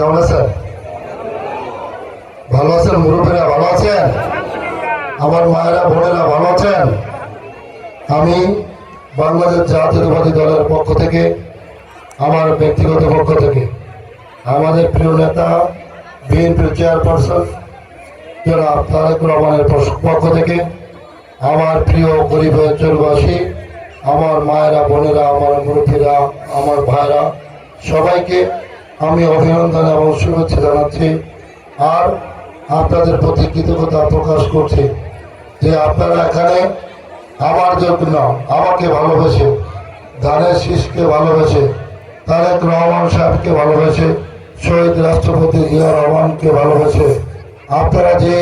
কেমন আছেন? ভালো আছেন? মুরব্বীরা ভালো আছেন? আমার মায়েরা বোনেরা ভালো আছেন? আমি বাংলাদেশ জাতীয়তাবাদী দলের পক্ষ থেকে, আমার ব্যক্তিগত পক্ষ থেকে, আমাদের প্রিয় নেতা বিএনপির চেয়ারপারসন জনাব তারেক রহমানের পক্ষ থেকে, আমার প্রিয় গরিব অঞ্চলবাসী, আমার মায়েরা বোনেরা, আমার মুরব্বীরা, আমার ভাইরা, সবাইকে আমি অভিনন্দন এবং শুভেচ্ছা জানাচ্ছি। আর আপনাদের প্রতি কৃতজ্ঞতা প্রকাশ করছি যে আপনারা এখানে আমার জন্য, আমাকে ভালোবেসে, ধানের শীষকে ভালোবেসে, তারেক রহমান সাহেবকে ভালোবেসে, শহীদ রাষ্ট্রপতি জিয়া রহমানকে ভালোবেসে আপনারা যে